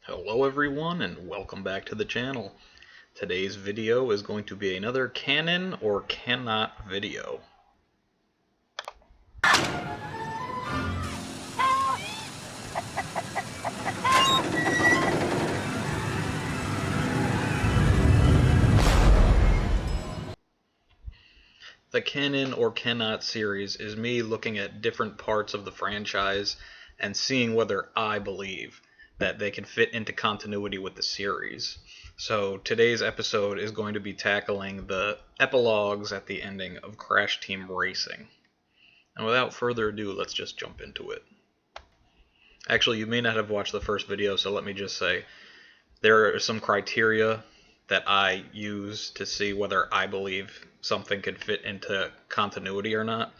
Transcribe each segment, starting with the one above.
Hello everyone and welcome back to the channel. Today's video is going to be another Canon or Cannot video. The Canon or Cannot series is me looking at different parts of the franchise and seeing whether I believe that they can fit into continuity with the series. So today's episode is going to be tackling the epilogues at the ending of Crash Team Racing. And without further ado, let's just jump into it. Actually, you may not have watched the first video, so let me just say there are some criteria that I use to see whether I believe something could fit into continuity or not.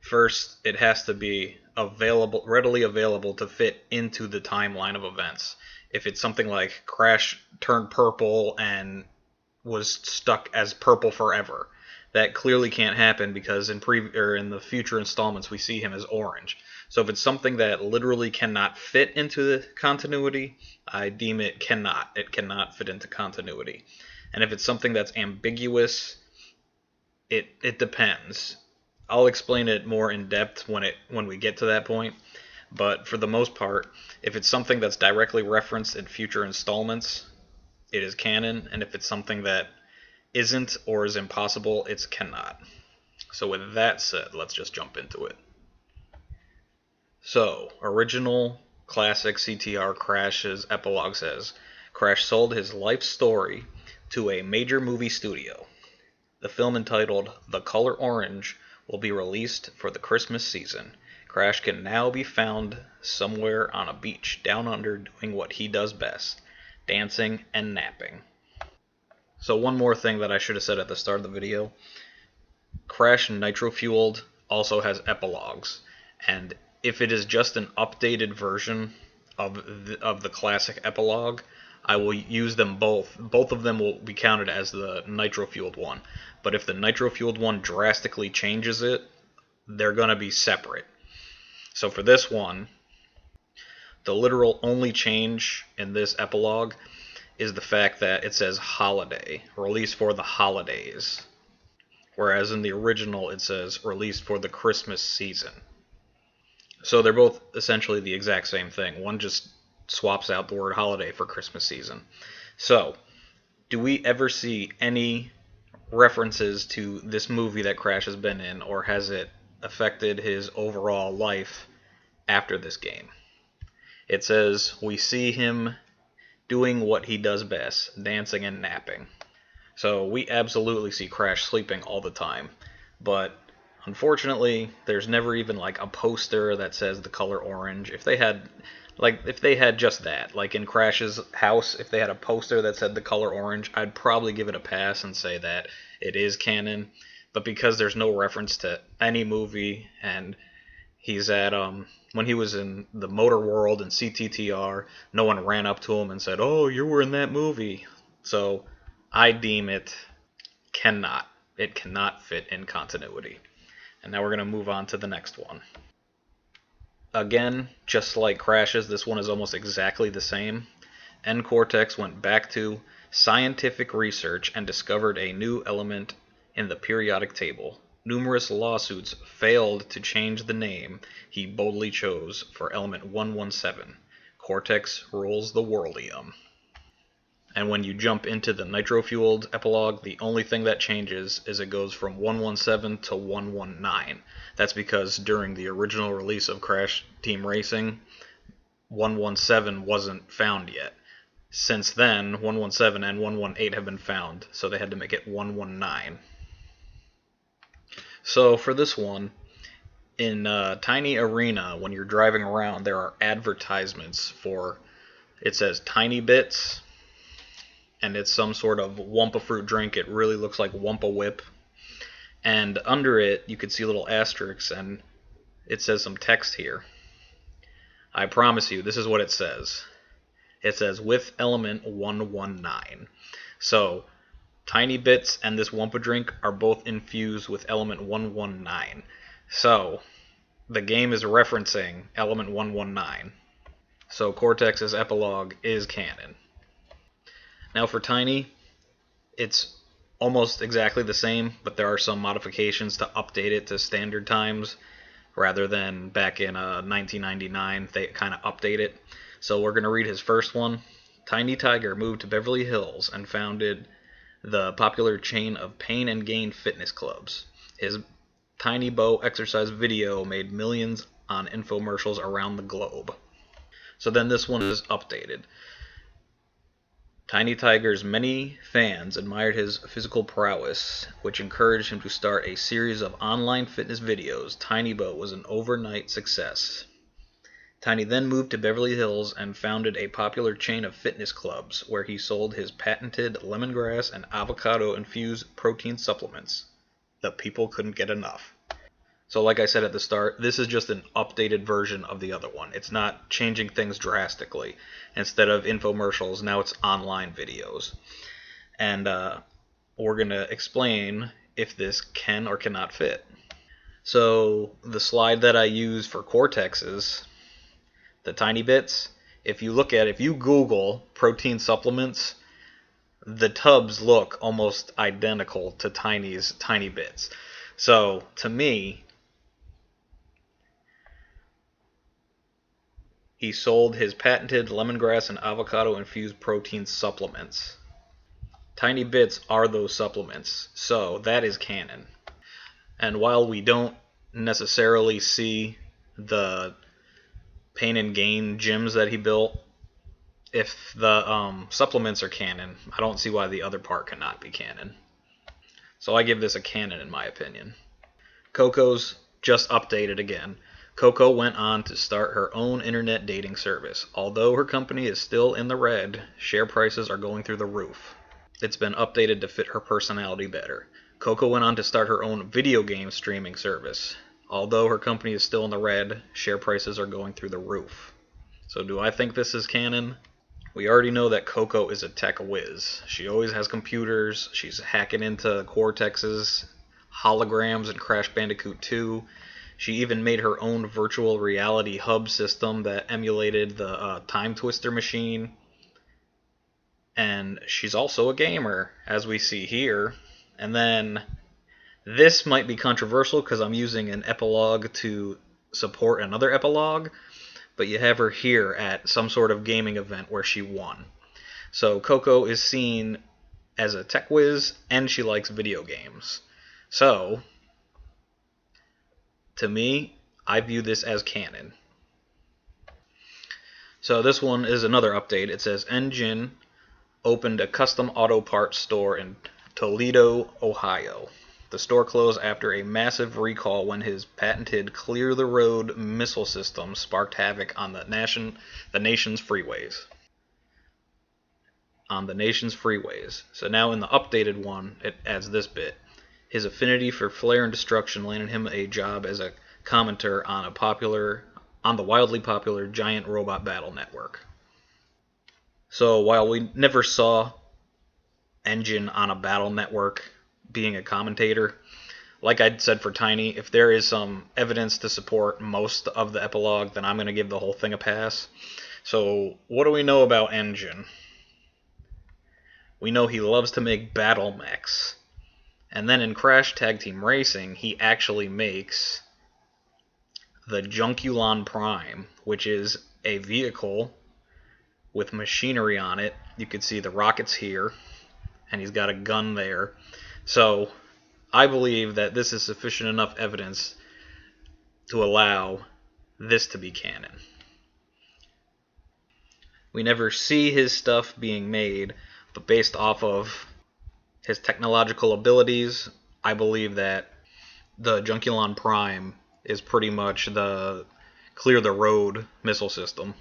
First, it has to be readily available to fit into the timeline of events. If it's something like Crash turned purple and was stuck as purple forever, that clearly can't happen because in the future installments we see him as orange. So if it's something that literally cannot fit into the continuity, I deem it cannot. It cannot fit into continuity. And if it's something that's ambiguous, it depends. I'll explain it more in depth when we get to that point. But for the most part, if it's something that's directly referenced in future installments, it is canon. And if it's something that isn't or is impossible, it's cannot. So with that said, let's just jump into it. So, original classic CTR Crash's epilogue says, Crash sold his life story to a major movie studio. The film entitled The Color Orange will be released for the Christmas season. Crash can now be found somewhere on a beach down under doing what he does best, dancing and napping. So one more thing that I should have said at the start of the video. Crash Nitro Fueled also has epilogues, and if it is just an updated version of the classic epilogue, I will use them both. Both of them will be counted as the Nitro Fueled one. But if the Nitro Fueled one drastically changes it, they're going to be separate. So for this one, the literal only change in this epilogue is the fact that it says holiday, released for the holidays. Whereas in the original it says released for the Christmas season. So they're both essentially the exact same thing. One just swaps out the word holiday for Christmas season. So, do we ever see any references to this movie that Crash has been in, or has it affected his overall life after this game? It says we see him doing what he does best, dancing and napping. So we absolutely see Crash sleeping all the time, but unfortunately, there's never even like a poster that says the color orange. If they had just that, like in Crash's house, if they had a poster that said the color orange, I'd probably give it a pass and say that it is canon. But because there's no reference to any movie, and he's at when he was in the Motor World and CTTR, no one ran up to him and said, "Oh, you were in that movie." So I deem it cannot. It cannot fit in continuity. And now we're going to move on to the next one. Again, just like Crash's, this one is almost exactly the same. Cortex went back to scientific research and discovered a new element in the periodic table. Numerous lawsuits failed to change the name he boldly chose for element 117. Cortex rules the worldium. And when you jump into the nitro-fueled epilogue, the only thing that changes is it goes from 117 to 119. That's because during the original release of Crash Team Racing, 117 wasn't found yet. Since then, 117 and 118 have been found, so they had to make it 119. So for this one, in Tiny Arena, when you're driving around, there are advertisements for, it says Tiny Bits, and it's some sort of Wumpa fruit drink. It really looks like Wumpa Whip. And under it, you can see little asterisks, and it says some text here. I promise you, this is what it says. It says, with element 119. So, Tiny Bits and this Wumpa drink are both infused with element 119. So, the game is referencing element 119. So Cortex's Epilogue is canon. Now for Tiny, it's almost exactly the same, but there are some modifications to update it to standard times rather than back in 1999. They kind of update it. So we're going to read his first one. Tiny Tiger moved to Beverly Hills and founded the popular chain of Pain and Gain fitness clubs. His Tiny Bow exercise video made millions on infomercials around the globe. So then this one is updated. Tiny Tiger's many fans admired his physical prowess, which encouraged him to start a series of online fitness videos. Tiny Bow was an overnight success. Tiny then moved to Beverly Hills and founded a popular chain of fitness clubs where he sold his patented lemongrass and avocado-infused protein supplements. The people couldn't get enough. So like I said at the start, this is just an updated version of the other one. It's not changing things drastically. Instead of infomercials, now it's online videos. And we're going to explain if this can or cannot fit. So the slide that I use for Cortex's, the tiny bits, if you Google protein supplements, the tubs look almost identical to Tiny's tiny bits. So to me, he sold his patented lemongrass and avocado-infused protein supplements. Tiny Bits are those supplements, so that is canon. And while we don't necessarily see the Pain and Gain gyms that he built, if the supplements are canon, I don't see why the other part cannot be canon. So I give this a canon in my opinion. Coco's just updated again. Coco went on to start her own internet dating service. Although her company is still in the red, share prices are going through the roof. It's been updated to fit her personality better. Coco went on to start her own video game streaming service. Although her company is still in the red, share prices are going through the roof. So do I think this is canon? We already know that Coco is a tech whiz. She always has computers. She's hacking into Cortex's holograms in Crash Bandicoot 2. She even made her own virtual reality hub system that emulated the Time Twister machine. And she's also a gamer, as we see here. And then this might be controversial because I'm using an epilogue to support another epilogue, but you have her here at some sort of gaming event where she won. So Coco is seen as a tech whiz, and she likes video games. So to me, I view this as canon. So this one is another update. It says Engine opened a custom auto parts store in Toledo, Ohio. The store closed after a massive recall when his patented Clear the Road missile system sparked havoc on the nation's freeways. So now in the updated one, it adds this bit. His affinity for flare and destruction landed him a job as a commenter on the wildly popular Giant Robot Battle Network. So while we never saw Engine on a battle network being a commentator, like I said for Tiny, if there is some evidence to support most of the epilogue, then I'm going to give the whole thing a pass. So what do we know about Engine? We know he loves to make battle mechs. And then in Crash Tag Team Racing, he actually makes the Junkulon Prime, which is a vehicle with machinery on it. You can see the rockets here, and he's got a gun there. So I believe that this is sufficient enough evidence to allow this to be canon. We never see his stuff being made, but based off of his technological abilities, I believe that the Junkulon Prime is pretty much the Clear the Road missile system.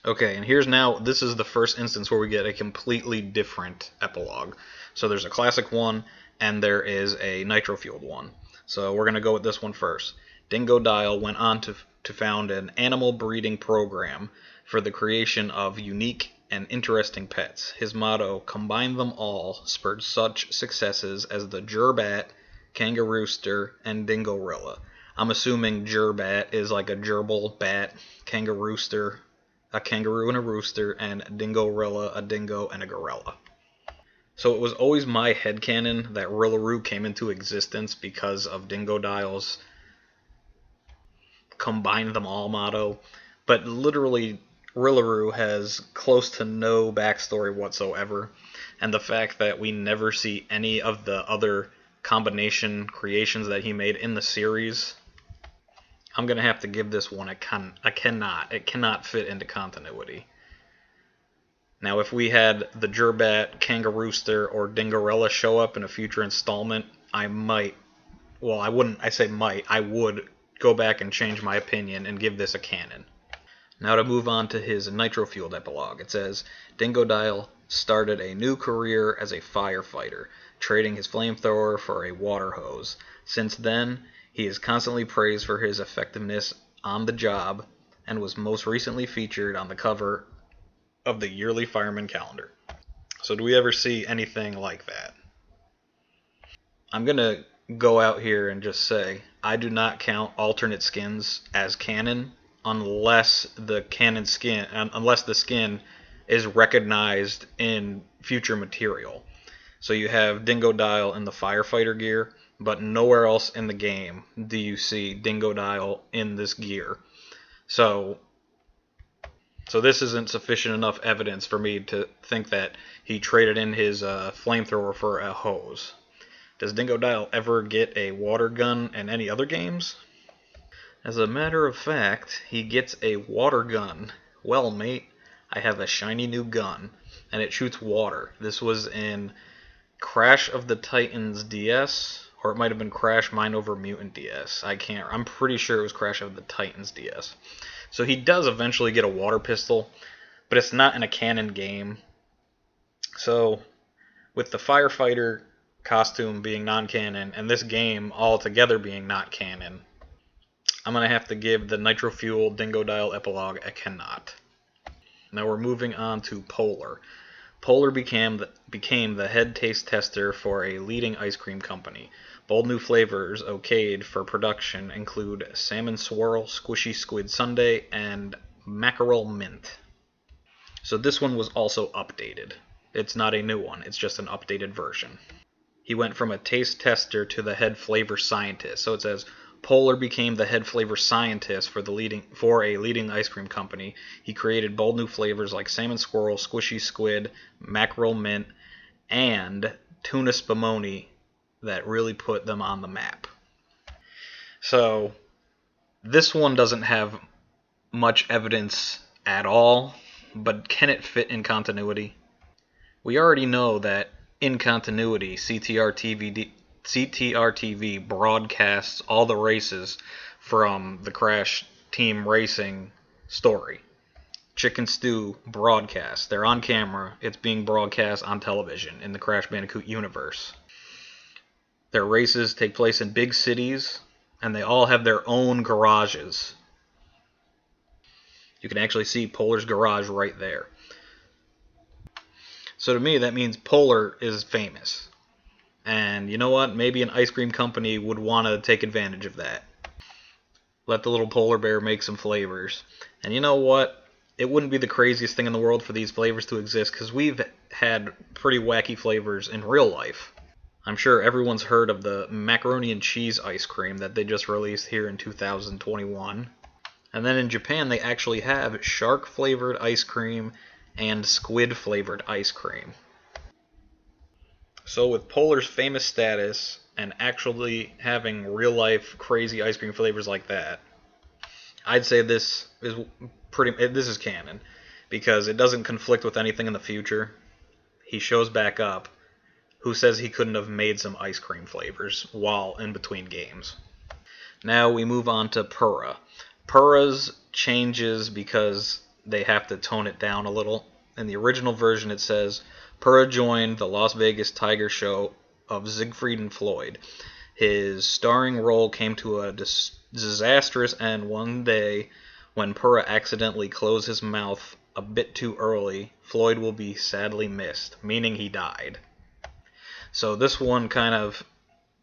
Okay, and this is the first instance where we get a completely different epilogue. So there's a classic one, and there is a nitro-fueled one. So we're going to go with this one first. Dingodile went on to found an animal breeding program for the creation of unique and interesting pets. His motto, "Combine them all," spurred such successes as the Gerbat, Kangarooster, and Dingorilla. I'm assuming Gerbat is like a gerbil bat, Kangarooster a kangaroo and a rooster, and Dingorilla, a dingo and a gorilla. So it was always my headcanon that Ripperoo came into existence because of Dingodile's combine them all motto, but literally Ripperoo has close to no backstory whatsoever, and the fact that we never see any of the other combination creations that he made in the series, I'm gonna have to give this one it cannot fit into continuity. Now, if we had the Gerbat, Kangarooster, or Dingorilla show up in a future installment, I might, well, I wouldn't, I say might, I would go back and change my opinion and give this a canon. Now to move on to his nitro-fueled epilogue, it says, Dingodile started a new career as a firefighter, trading his flamethrower for a water hose. Since then, he is constantly praised for his effectiveness on the job, and was most recently featured on the cover of the yearly fireman calendar. So do we ever see anything like that? I'm going to go out here and just say I do not count alternate skins as canon unless the skin is recognized in future material. So you have Dingodile in the firefighter gear, but nowhere else in the game do you see Dingodile in this gear. So this isn't sufficient enough evidence for me to think that he traded in his flamethrower for a hose. Does Dingodile ever get a water gun in any other games? As a matter of fact, he gets a water gun. Well, mate, I have a shiny new gun, and it shoots water. This was in Crash of the Titans DS, or it might have been Crash Mind Over Mutant DS. I'm pretty sure it was Crash of the Titans DS. So he does eventually get a water pistol, but it's not in a canon game. So with the firefighter costume being non-canon and this game altogether being not canon, I'm going to have to give the nitro-fueled Dingodile epilogue a cannot. Now we're moving on to Polar. Polar became the head taste tester for a leading ice cream company. Bold new flavors okayed for production include Salmon Swirl, Squishy Squid Sundae, and Mackerel Mint. So this one was also updated. It's not a new one, it's just an updated version. He went from a taste tester to the head flavor scientist. So it says, Polar became the head flavor scientist for a leading ice cream company. He created bold new flavors like Salmon Swirl, Squishy Squid, Mackerel Mint, and Tuna Spumoni that really put them on the map. So this one doesn't have much evidence at all, but can it fit in continuity? We already know that in continuity, CTR TV broadcasts all the races from the Crash Team Racing story. Chicken Stew broadcast. They're on camera. It's being broadcast on television in the Crash Bandicoot universe. Their races take place in big cities, and they all have their own garages. You can actually see Polar's garage right there. So to me, that means Polar is famous. And you know what? Maybe an ice cream company would want to take advantage of that. Let the little polar bear make some flavors. And you know what? It wouldn't be the craziest thing in the world for these flavors to exist, because we've had pretty wacky flavors in real life. I'm sure everyone's heard of the macaroni and cheese ice cream that they just released here in 2021. And then in Japan, they actually have shark-flavored ice cream and squid-flavored ice cream. So with Polar's famous status and actually having real-life crazy ice cream flavors like that, I'd say this is canon, because it doesn't conflict with anything in the future. He shows back up. Who says he couldn't have made some ice cream flavors while in between games? Now we move on to Pura. Pura's changes because they have to tone it down a little. In the original version it says, Pura joined the Las Vegas Tiger Show of Siegfried and Floyd. His starring role came to a disastrous end one day when Pura accidentally closed his mouth a bit too early. Floyd will be sadly missed, meaning he died. So this one kind of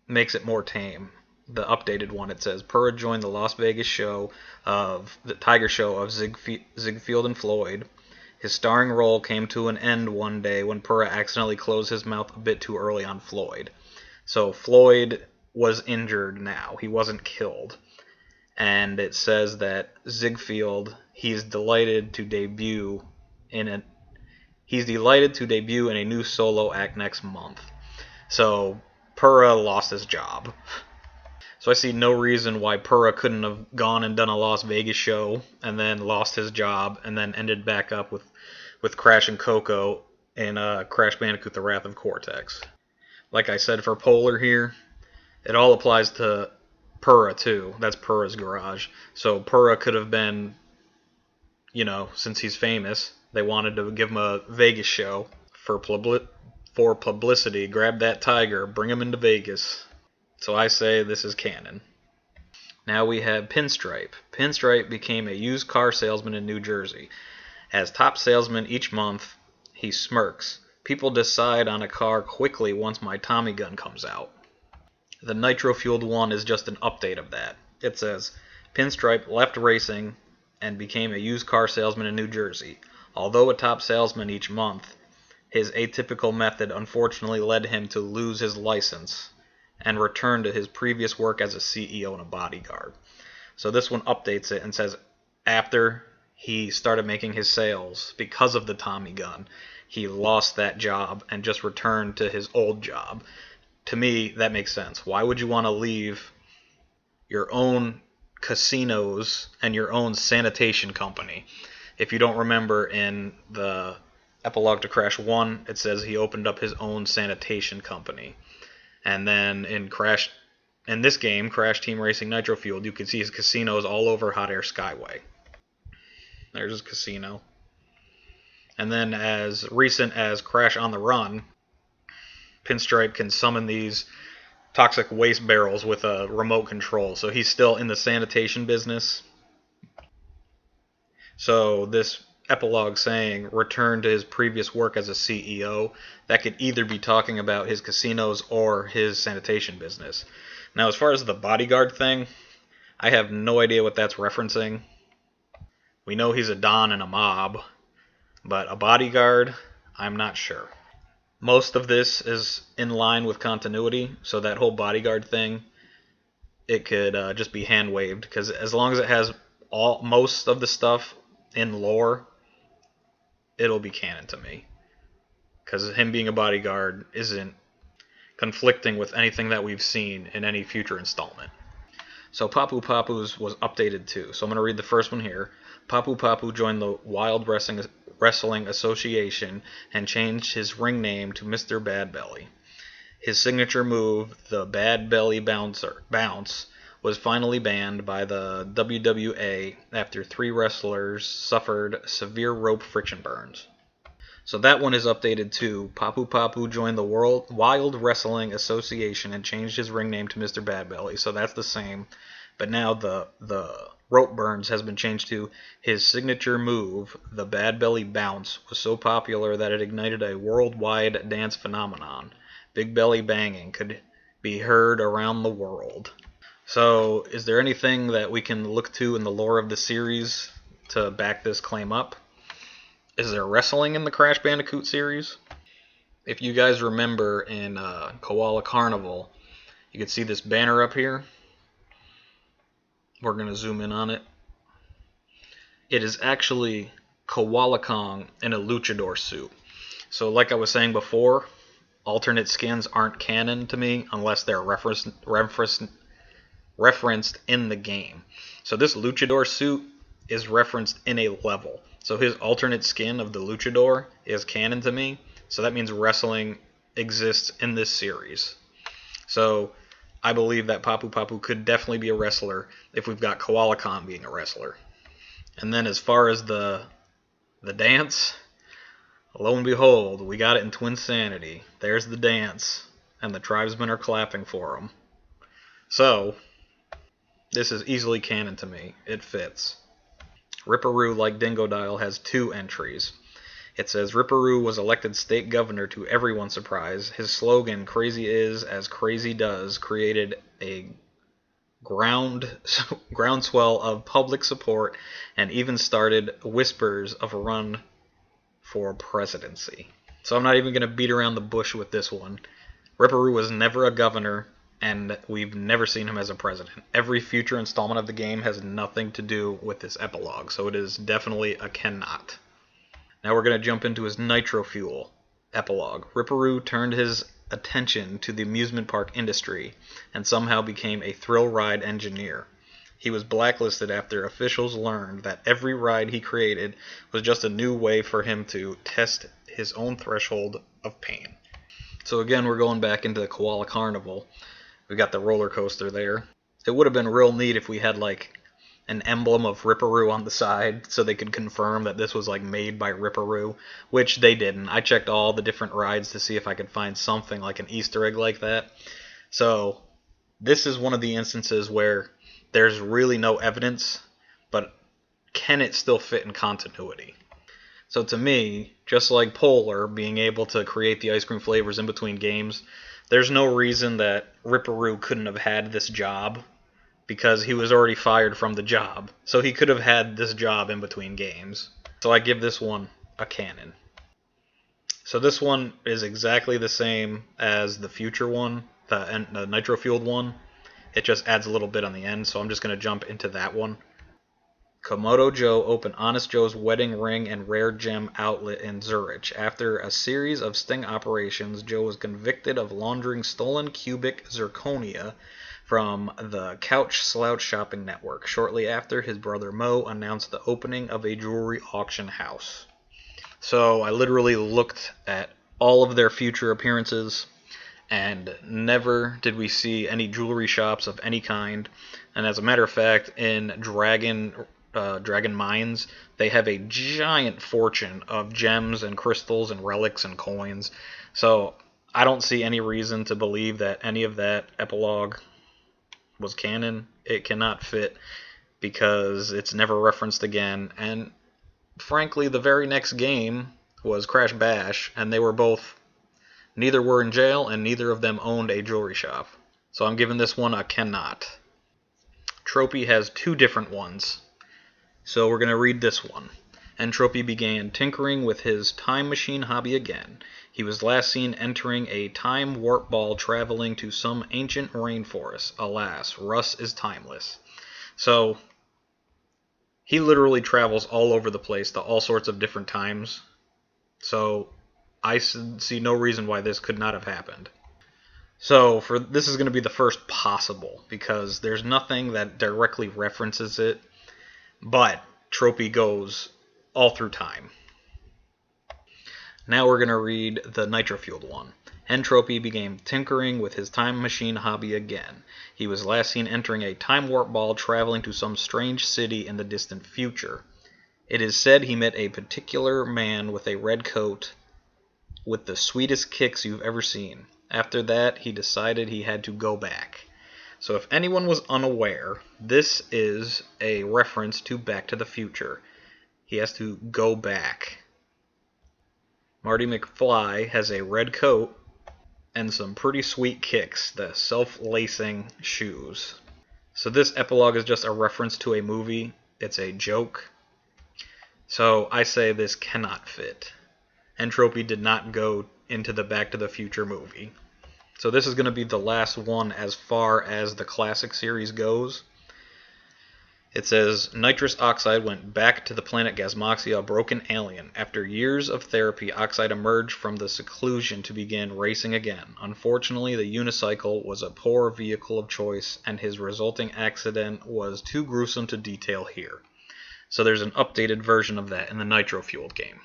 makes it more tame. the updated one, it says Pura joined the Las Vegas show of the Tiger Show of Ziegfeld and Floyd. His starring role came to an end one day when Pura accidentally closed his mouth a bit too early on Floyd. So Floyd was injured now. He wasn't killed. And it says that Ziegfeld, he's delighted to debut in a new solo act next month. So Pura lost his job. So I see no reason why Pura couldn't have gone and done a Las Vegas show and then lost his job and then ended back up with Crash and Coco in Crash Bandicoot: The Wrath of Cortex. Like I said for Polar here, it all applies to Pura too. That's Pura's garage. So Pura could have been, since he's famous, they wanted to give him a Vegas show for publicity. Grab that tiger, bring him into Vegas. So I say this is canon. Now we have Pinstripe. Pinstripe became a used car salesman in New Jersey. As top salesman each month, he smirks. People decide on a car quickly once my Tommy gun comes out. The nitro-fueled one is just an update of that. It says, Pinstripe left racing and became a used car salesman in New Jersey. Although a top salesman each month, his atypical method unfortunately led him to lose his license and return to his previous work as a CEO and a bodyguard. So this one updates it and says after he started making his sales because of the Tommy gun, he lost that job and just returned to his old job. To me, that makes sense. Why would you want to leave your own casinos and your own sanitation company? If you don't remember, in the Epilogue to Crash 1, it says he opened up his own sanitation company. And then in this game, Crash Team Racing Nitro Fueled, you can see his casinos all over Hot Air Skyway. There's his casino. And then as recent as Crash on the Run, Pinstripe can summon these toxic waste barrels with a remote control. So he's still in the sanitation business. So this epilogue saying return to his previous work as a CEO, that could either be talking about his casinos or his sanitation business. Now, as far as the bodyguard thing, I have no idea what that's referencing. We know he's a Don in a mob, but a bodyguard, I'm not sure. Most of this is in line with continuity, so that whole bodyguard thing, it could just be hand-waved, because as long as it has most of the stuff in lore, it'll be canon to me. Because him being a bodyguard isn't conflicting with anything that we've seen in any future installment. So Papu Papu's was updated too. So I'm going to read the first one here. Papu Papu joined the Wild Wrestling Association and changed his ring name to Mr. Bad Belly. His signature move, the Bad Belly Bounce, was finally banned by the WWA after 3 wrestlers suffered severe rope friction burns. So that one is updated too. Papu Papu joined the Wild Wrestling Association and changed his ring name to Mr. Bad Belly. So that's the same. But now the rope burns has been changed to his signature move, the Bad Belly Bounce, was so popular that it ignited a worldwide dance phenomenon. Big belly banging could be heard around the world. So is there anything that we can look to in the lore of the series to back this claim up? Is there wrestling in the Crash Bandicoot series? If you guys remember in Koala Carnival, you can see this banner up here. We're going to zoom in on it. It is actually Koala Kong in a luchador suit. So like I was saying before, alternate skins aren't canon to me unless they're referenced in the game. So this luchador suit is referenced in a level. So his alternate skin of the luchador is canon to me. So that means wrestling exists in this series. So I believe that Papu Papu could definitely be a wrestler if we've got Koala Khan being a wrestler. And then as far as the dance, lo and behold, we got it in Twinsanity. There's the dance, and the tribesmen are clapping for him. So this is easily canon to me. It fits. Ripperoo, like Dingodile, has 2 entries. It says, Ripperoo was elected state governor to everyone's surprise. His slogan, crazy is as crazy does, created a groundswell of public support and even started whispers of a run for presidency. So I'm not even going to beat around the bush with this one. Ripperoo was never a governor, and we've never seen him as a president. Every future installment of the game has nothing to do with this epilogue, so it is definitely a cannot. Now we're going to jump into his Nitro Fuel epilogue. Ripperoo turned his attention to the amusement park industry and somehow became a thrill ride engineer. He was blacklisted after officials learned that every ride he created was just a new way for him to test his own threshold of pain. So again, we're going back into the Koala Carnival. We got the roller coaster there. It would have been real neat if we had like an emblem of Ripperoo on the side so they could confirm that this was like made by Ripperoo, which they didn't. I checked all the different rides to see if I could find something like an Easter egg like that. So this is one of the instances where there's really no evidence, but can it still fit in continuity? So to me, just like Polar being able to create the ice cream flavors in between games, there's no reason that Ripperoo couldn't have had this job, because he was already fired from the job. So he could have had this job in between games. So I give this one a Canon. So this one is exactly the same as the future one, the Nitro Fueled one. It just adds a little bit on the end, so I'm just going to jump into that one. Komodo Joe opened Honest Joe's wedding ring and rare gem outlet in Zurich. After a series of sting operations, Joe was convicted of laundering stolen cubic zirconia from the Couch Slouch Shopping Network. Shortly after, his brother Mo announced the opening of a jewelry auction house. So I literally looked at all of their future appearances, and never did we see any jewelry shops of any kind. And as a matter of fact, in Dragon Mines, they have a giant fortune of gems and crystals and relics and coins. So I don't see any reason to believe that any of that epilogue was canon. It cannot fit because it's never referenced again, and frankly the very next game was Crash Bash, and they were both, neither were in jail and neither of them owned a jewelry shop. So I'm giving this one a cannot. Tropy has two different ones, so we're going to read this one. Entropy began tinkering with his time machine hobby again. He was last seen entering a time warp ball traveling to some ancient rainforest. Alas, Russ is timeless. So, he literally travels all over the place to all sorts of different times. So, I see no reason why this could not have happened. So, this is going to be the first possible, because there's nothing that directly references it, but Tropy goes all through time. Now we're going to read the Nitro Fueled one. Entropy began tinkering with his time machine hobby again. He was last seen entering a time warp ball traveling to some strange city in the distant future. It is said he met a particular man with a red coat with the sweetest kicks you've ever seen. After that, he decided he had to go back. So if anyone was unaware, this is a reference to Back to the Future. He has to go back. Marty McFly has a red coat and some pretty sweet kicks, the self-lacing shoes. So this epilogue is just a reference to a movie. It's a joke. So I say this cannot fit. Entropy did not go into the Back to the Future movie. So this is going to be the last one as far as the classic series goes. It says, Nitrous Oxide went back to the planet Gasmoxia, a broken alien. After years of therapy, Oxide emerged from the seclusion to begin racing again. Unfortunately, the unicycle was a poor vehicle of choice, and his resulting accident was too gruesome to detail here. So there's an updated version of that in the Nitro Fueled game.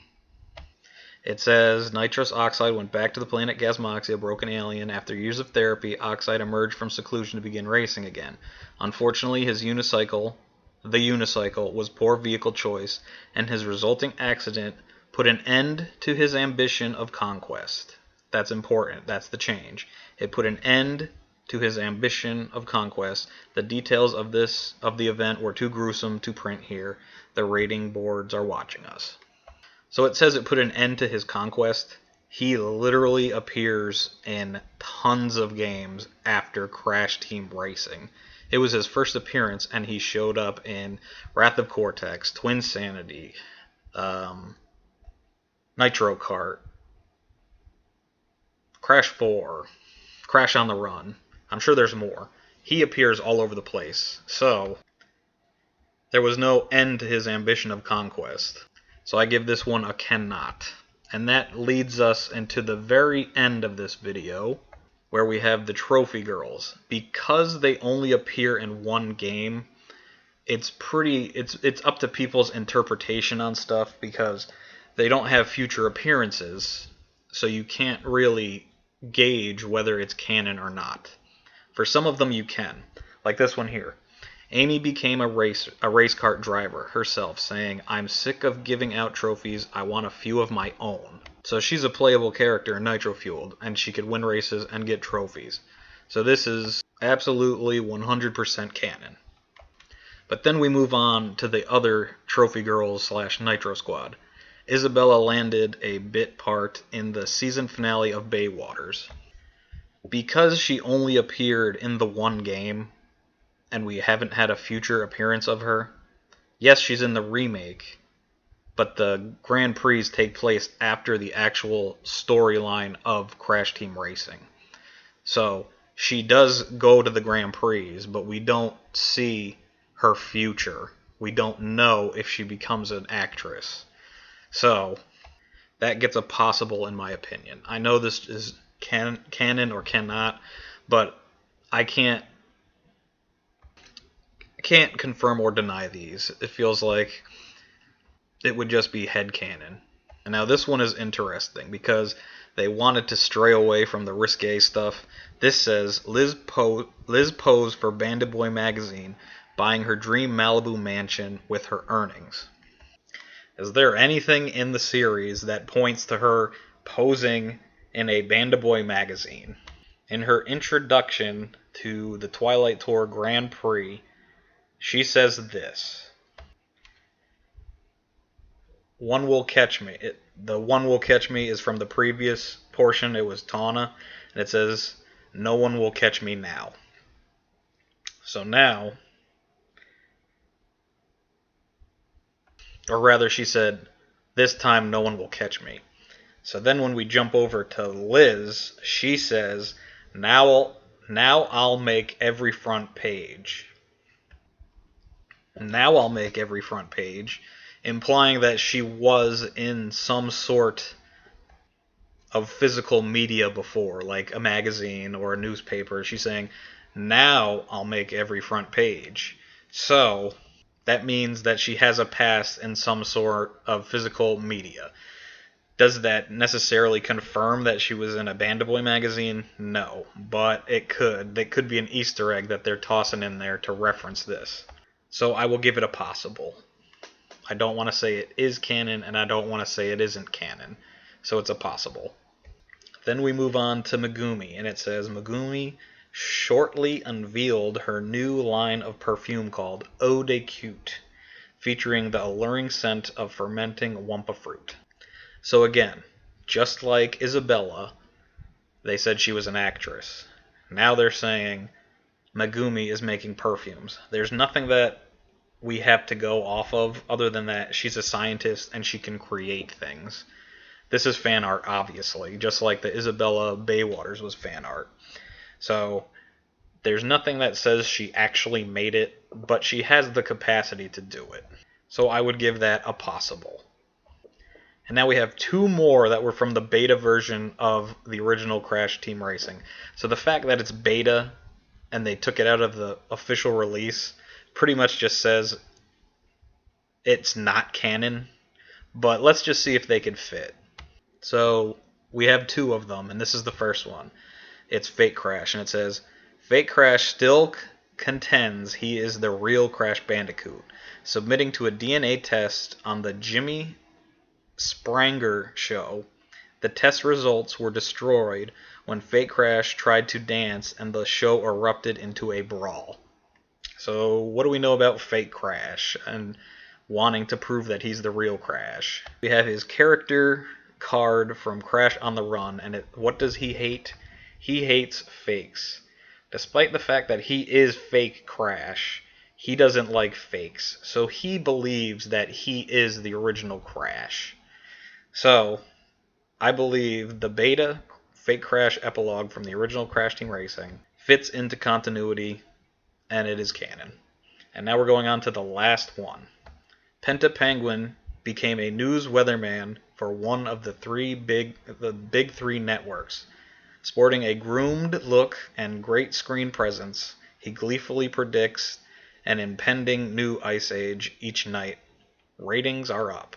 It says, Nitrous Oxide went back to the planet Gasmoxia, a broken alien. After years of therapy, Oxide emerged from seclusion to begin racing again. Unfortunately, the unicycle was poor vehicle choice, and his resulting accident put an end to his ambition of conquest. That's important. That's the change. It put an end to his ambition of conquest. The details of the event were too gruesome to print here. The rating boards are watching us. So it says it put an end to his conquest. He literally appears in tons of games after Crash Team Racing. It was his first appearance, and he showed up in Wrath of Cortex, Twin Sanity, Nitro Kart, Crash 4, Crash on the Run. I'm sure there's more. He appears all over the place. So, there was no end to his ambition of conquest. So I give this one a cannot. And that leads us into the very end of this video, where we have the trophy girls. Because they only appear in one game, it's up to people's interpretation on stuff, because they don't have future appearances, so you can't really gauge whether it's canon or not. For some of them you can, like this one here. Amy became a race kart driver herself, saying, "I'm sick of giving out trophies, I want a few of my own." So she's a playable character in Nitro Fueled, and she could win races and get trophies. So this is absolutely 100% canon. But then we move on to the other Trophy Girls / Nitro Squad. Isabella landed a bit part in the season finale of Baywaters. Because she only appeared in the one game, and we haven't had a future appearance of her, yes, she's in the remake, but the Grand Prix take place after the actual storyline of Crash Team Racing. So she does go to the Grand Prix, but we don't see her future. We don't know if she becomes an actress. So that gets a possible, in my opinion. I know this is canon or cannot, but I can't confirm or deny these. It feels like it would just be headcanon. And now this one is interesting because they wanted to stray away from the risque stuff. This says, Liz posed for Bandit Boy magazine, buying her dream Malibu mansion with her earnings. Is there anything in the series that points to her posing in a Bandit Boy magazine? In her introduction to the Twilight Tour Grand Prix, she says this: "One will catch me." The "one will catch me" is from the previous portion. It was Tawna, and it says, "No one will catch me now." So now, or rather she said, "This time no one will catch me." So then when we jump over to Liz, she says, Now I'll make every front page." Now I'll make every front page, implying that she was in some sort of physical media before, like a magazine or a newspaper. She's saying, now I'll make every front page. So that means that she has a past in some sort of physical media. Does that necessarily confirm that she was in a Bandit Boy magazine? No, but it could. That could be an Easter egg that they're tossing in there to reference this. So I will give it a possible. I don't want to say it is canon, and I don't want to say it isn't canon. So it's a possible. Then we move on to Megumi, and it says, Megumi shortly unveiled her new line of perfume called Eau de Cute, featuring the alluring scent of fermenting wumpa fruit. So again, just like Isabella, they said she was an actress. Now they're saying Megumi is making perfumes. There's nothing that we have to go off of other than that she's a scientist and she can create things. This is fan art, obviously, just like the Isabella Baywaters was fan art. So there's nothing that says she actually made it, but she has the capacity to do it. So I would give that a possible. And now we have two more that were from the beta version of the original Crash Team Racing. So the fact that it's beta and they took it out of the official release pretty much just says it's not canon. But let's just see if they can fit. So we have two of them, and this is the first one. It's Fake Crash, and it says, Fake Crash still contends he is the real Crash Bandicoot, submitting to a DNA test on the Jimmy Spranger show. The test results were destroyed when Fake Crash tried to dance and the show erupted into a brawl. So what do we know about Fake Crash and wanting to prove that he's the real Crash? We have his character card from Crash on the Run, and what does he hate? He hates fakes. Despite the fact that he is fake Crash, he doesn't like fakes. So he believes that he is the original Crash. So, I believe the beta fake Crash epilogue from the original Crash Team Racing fits into continuity, and it is canon. And now we're going on to the last one. Penta Penguin became a news weatherman for one of the big three networks. Sporting a groomed look and great screen presence, he gleefully predicts an impending new ice age each night. Ratings are up.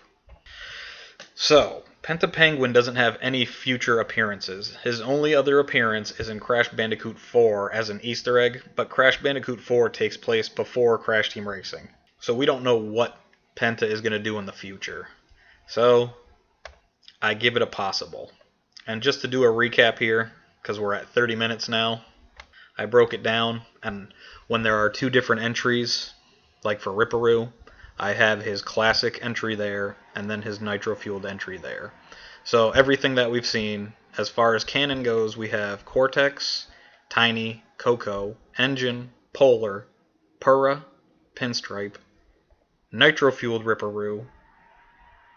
So, Penta Penguin doesn't have any future appearances. His only other appearance is in Crash Bandicoot 4 as an Easter egg, but Crash Bandicoot 4 takes place before Crash Team Racing. So we don't know what Penta is going to do in the future. So, I give it a possible. And just to do a recap here, because we're at 30 minutes now, I broke it down, and when there are two different entries, like for Ripperoo, I have his classic entry there, and then his nitro-fueled entry there. So everything that we've seen, as far as canon goes, we have Cortex, Tiny, Coco, Engine, Polar, Pura, Pinstripe, nitro-fueled Ripperoo,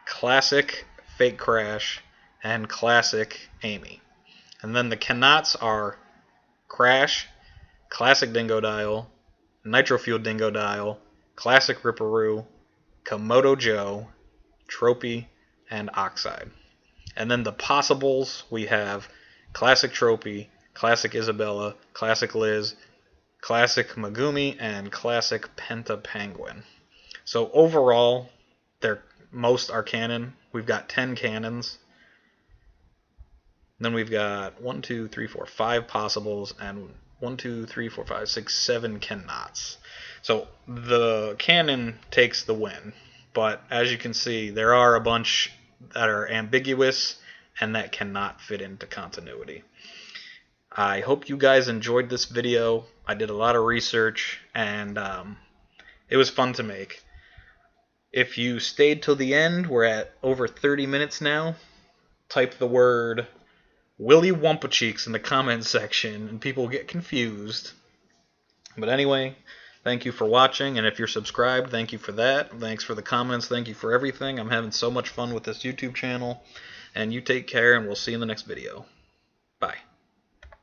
classic Fake Crash, and classic Amy. And then the cannots are Crash, classic Dingodile, nitro-fueled Dingodile, classic Ripperoo, Komodo Joe, Tropy, and Oxide. And then the possibles, we have classic Tropy, classic Isabella, classic Liz, classic Megumi, and classic Penta Penguin. So overall, most are canon. We've got 10 canons. Then we've got 5 possibles, and 7 cannots. So the canon takes the win, but as you can see, there are a bunch that are ambiguous and that cannot fit into continuity. I hope you guys enjoyed this video. I did a lot of research, and it was fun to make. If you stayed till the end, we're at over 30 minutes now. Type the word Willy Wumpacheeks in the comment section, and people get confused. But anyway, thank you for watching, and if you're subscribed, thank you for that. Thanks for the comments, thank you for everything. I'm having so much fun with this YouTube channel, and you take care, and we'll see you in the next video. Bye.